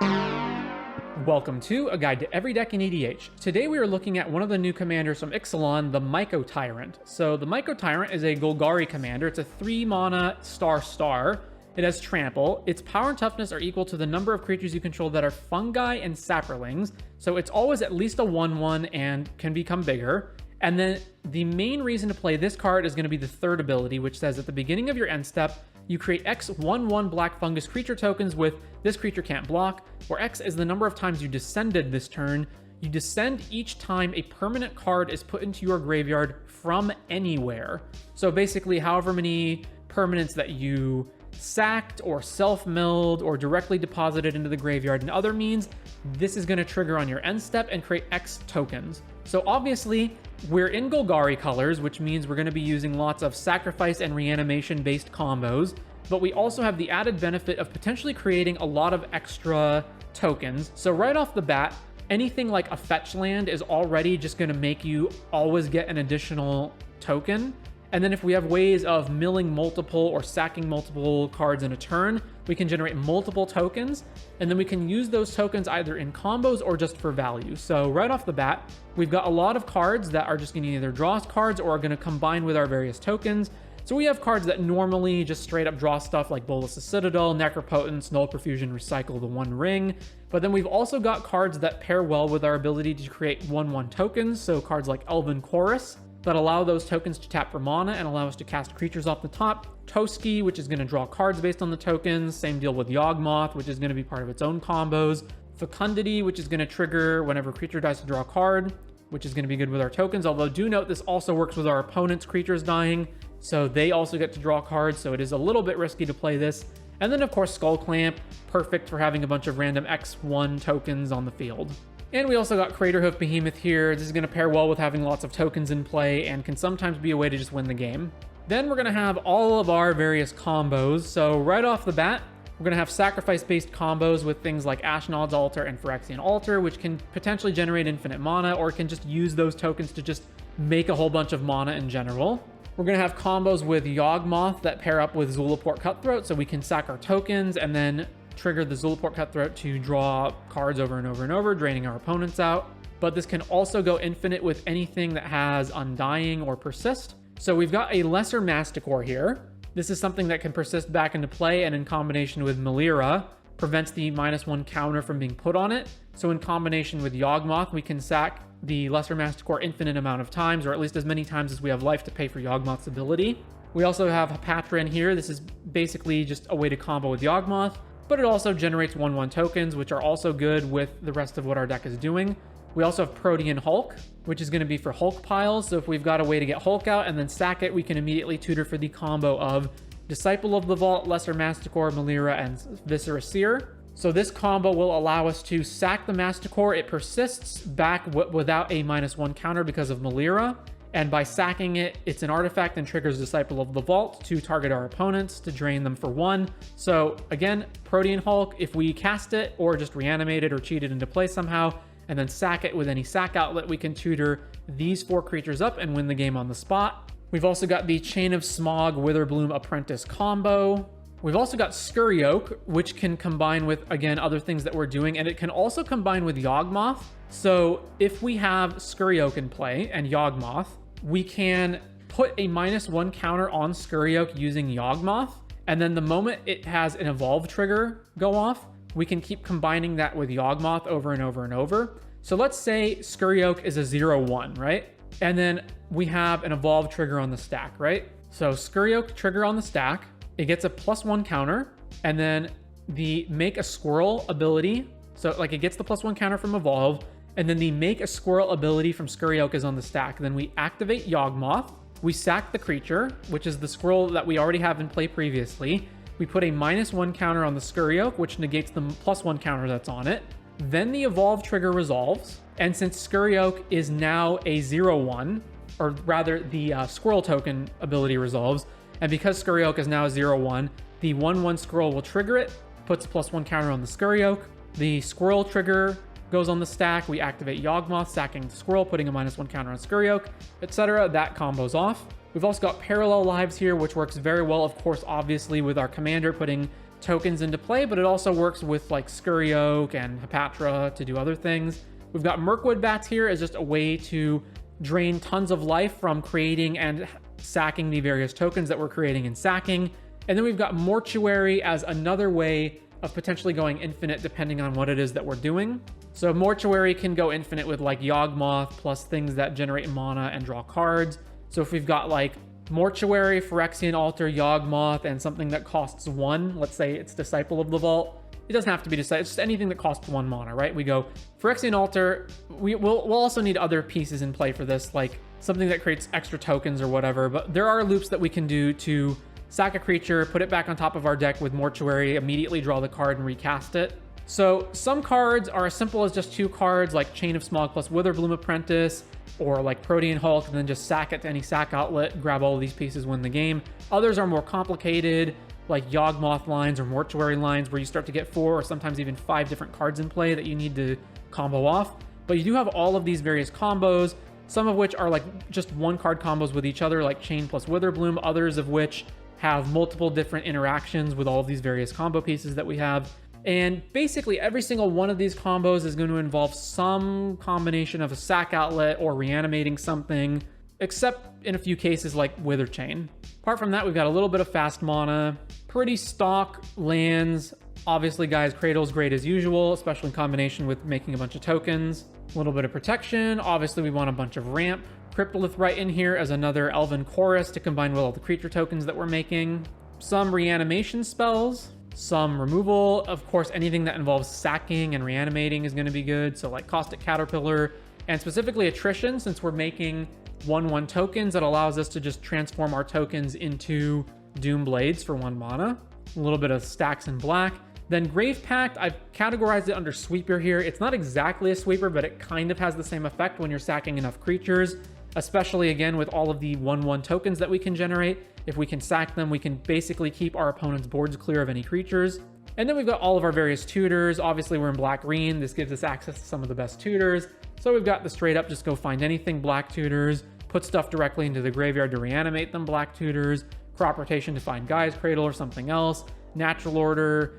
Welcome to A Guide to Every Deck in EDH. Today we are looking at one of the new commanders from Ixalan, the Mycotyrant. So the Mycotyrant is a Golgari commander. It's a 3-mana star. It has trample. Its power and toughness are equal to the number of creatures you control that are fungi and saplings. So it's always at least a 1/1 and can become bigger. And then the main reason to play this card is going to be the third ability, which says at the beginning of your end step, you create X 1/1 black fungus creature tokens with this creature can't block, where X is the number of times you descended this turn. You descend each time a permanent card is put into your graveyard from anywhere. So basically, however many permanents that you sacked or self-milled or directly deposited into the graveyard and other means, this is going to trigger on your end step and create X tokens. So obviously, we're in Golgari colors, which means we're going to be using lots of sacrifice and reanimation based combos, but we also have the added benefit of potentially creating a lot of extra tokens. So right off the bat, anything like a fetch land is already just going to make you always get an additional token. And then if we have ways of milling multiple or sacking multiple cards in a turn, we can generate multiple tokens, and then we can use those tokens either in combos or just for value. So right off the bat, we've got a lot of cards that are just going to either draw us cards or are going to combine with our various tokens. So we have cards that normally just straight up draw stuff like Bolas' Citadel, Necropotence, Null Perfusion, Recycle the One Ring. But then we've also got cards that pair well with our ability to create 1/1 tokens. So cards like Elven Chorus that allow those tokens to tap for mana and allow us to cast creatures off the top. Toski, which is going to draw cards based on the tokens. Same deal with Yawgmoth, which is going to be part of its own combos. Fecundity, which is going to trigger whenever a creature dies to draw a card, which is going to be good with our tokens. Although do note this also works with our opponent's creatures dying, so they also get to draw cards, so it is a little bit risky to play this. And then of course Skull Clamp, perfect for having a bunch of random X1 tokens on the field. And we also got Craterhoof Behemoth here. This is going to pair well with having lots of tokens in play and can sometimes be a way to just win the game. Then we're going to have all of our various combos. So right off the bat, we're going to have sacrifice-based combos with things like Ashnod's Altar and Phyrexian Altar, which can potentially generate infinite mana, or can just use those tokens to just make a whole bunch of mana in general. We're going to have combos with Yawgmoth that pair up with Zulaport Cutthroat, so we can sack our tokens and then trigger the Zulaport Cutthroat to draw cards over and over and over, draining our opponents out. But this can also go infinite with anything that has Undying or Persist. So we've got a Lesser Masticore here. This is something that can persist back into play, and in combination with Melira, prevents the -1 counter from being put on it. So in combination with Yawgmoth, we can sack the Lesser Masticore infinite amount of times, or at least as many times as we have life to pay for Yawgmoth's ability. We also have Hapatra in here. This is basically just a way to combo with Yawgmoth, but it also generates 1/1 tokens, which are also good with the rest of what our deck is doing. We also have Protean Hulk, which is going to be for Hulk piles. So if we've got a way to get Hulk out and then sack it, we can immediately tutor for the combo of Disciple of the Vault, Lesser Masticore, Melira, and Viscera Seer. So this combo will allow us to sack the Masticore. It persists back without a -1 counter because of Melira. And by sacking it, it's an artifact and triggers Disciple of the Vault to target our opponents to drain them for 1. So again, Protean Hulk, if we cast it or just reanimate it or cheat it into play somehow, and then sack it with any sack outlet, we can tutor these 4 creatures up and win the game on the spot. We've also got the Chain of Smog Witherbloom Apprentice combo. We've also got Scurry Oak, which can combine with, again, other things that we're doing, and it can also combine with Yawgmoth. So if we have Scurry Oak in play and Yawgmoth, we can put a -1 counter on Scurry Oak using Yawgmoth, and then the moment it has an evolve trigger go off, we can keep combining that with Yawgmoth over and over and over. So let's say Scurry Oak is a 0/1, right? And then we have an evolve trigger on the stack, right? So Scurry Oak trigger on the stack, it gets a +1 counter, and then the Make a Squirrel ability, so like it gets the +1 counter from evolve, and then the Make a Squirrel ability from Scurry Oak is on the stack. Then we activate Yawgmoth, we sack the creature, which is the squirrel that we already have in play previously. We put a -1 counter on the Scurry Oak, which negates the +1 counter that's on it. Then the evolve trigger resolves, and since Scurry Oak is now a 0/1, or rather the squirrel token ability resolves, and because Scurry Oak is now a 0/1, the 1/1 squirrel will trigger it, puts +1 counter on the Scurry Oak. The squirrel trigger goes on the stack, we activate Yawgmoth, sacking the squirrel, putting a -1 counter on Scurry Oak, etc. That combo's off. We've also got Parallel Lives here, which works very well, of course, obviously, with our commander, putting tokens into play, but it also works with like Scurry Oak and Hepatra to do other things. We've got Mirkwood Bats here as just a way to drain tons of life from creating and sacking the various tokens that we're creating and sacking. And then we've got Mortuary as another way of potentially going infinite depending on what it is that we're doing. So Mortuary can go infinite with like Yawgmoth plus things that generate mana and draw cards. So if we've got like Mortuary, Phyrexian Altar, Yawgmoth, and something that costs 1, let's say it's Disciple of the Vault. It doesn't have to be Disciple, it's just anything that costs 1 mana, right? We go Phyrexian Altar. We'll also need other pieces in play for this, like something that creates extra tokens or whatever, but there are loops that we can do to sack a creature, put it back on top of our deck with Mortuary, immediately draw the card and recast it. So some cards are as simple as just 2 cards, like Chain of Smog plus Witherbloom Apprentice, or like Protean Hulk, and then just sack it to any sack outlet, grab all of these pieces, win the game. Others are more complicated, like Yawgmoth lines or Mortuary lines, where you start to get 4 or sometimes even 5 different cards in play that you need to combo off. But you do have all of these various combos, some of which are like just 1 card combos with each other, like Chain plus Witherbloom, others of which have multiple different interactions with all of these various combo pieces that we have. And basically every single one of these combos is going to involve some combination of a sack outlet or reanimating something, except in a few cases like Wither Chain. Apart from that, we've got a little bit of fast mana, pretty stock lands. Obviously, guys, Cradle's great as usual, especially in combination with making a bunch of tokens. A little bit of protection. Obviously, we want a bunch of ramp. Cryptolith right in here as another Elven Chorus to combine with all the creature tokens that we're making. Some reanimation spells. Some removal. Of course, anything that involves sacking and reanimating is going to be good. So like Caustic Caterpillar, and specifically Attrition, since we're making 1/1 tokens, that allows us to just transform our tokens into Doom Blades for 1 mana. A little bit of stacks in black. Then Grave Pact, I've categorized it under Sweeper here. It's not exactly a sweeper, but it kind of has the same effect when you're sacking enough creatures, especially again with all of the 1/1 tokens that we can generate. If we can sack them, we can basically keep our opponent's boards clear of any creatures. And then we've got all of our various tutors. Obviously, we're in black-green. This gives us access to some of the best tutors. So we've got the straight up, just go find anything black tutors, put stuff directly into the graveyard to reanimate them black tutors, crop rotation to find Guy's Cradle or something else, natural order,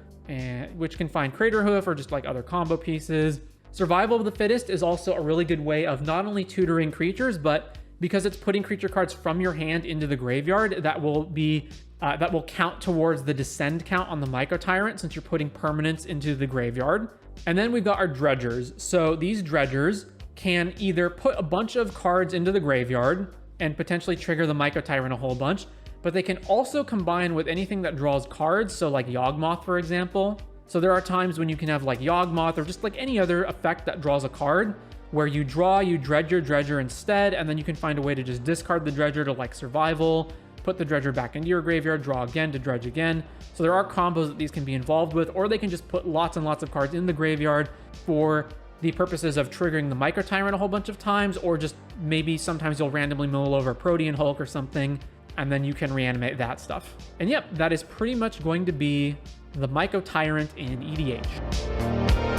which can find Crater Hoof or just like other combo pieces. Survival of the Fittest is also a really good way of not only tutoring creatures, but because it's putting creature cards from your hand into the graveyard, that will count towards the descend count on the Mycotyrant, since you're putting permanents into the graveyard. And then we've got our Dredgers. So these Dredgers can either put a bunch of cards into the graveyard and potentially trigger the Mycotyrant a whole bunch, but they can also combine with anything that draws cards, so like Yawgmoth, for example. So there are times when you can have like Yawgmoth or just like any other effect that draws a card, where you draw, you dredge your Dredger instead, and then you can find a way to just discard the Dredger to like Survival, put the Dredger back into your graveyard, draw again to dredge again. So there are combos that these can be involved with, or they can just put lots and lots of cards in the graveyard for the purposes of triggering the Mycotyrant a whole bunch of times, or just maybe sometimes you'll randomly mill over a Protean Hulk or something, and then you can reanimate that stuff. And yep, that is pretty much going to be the Mycotyrant in EDH.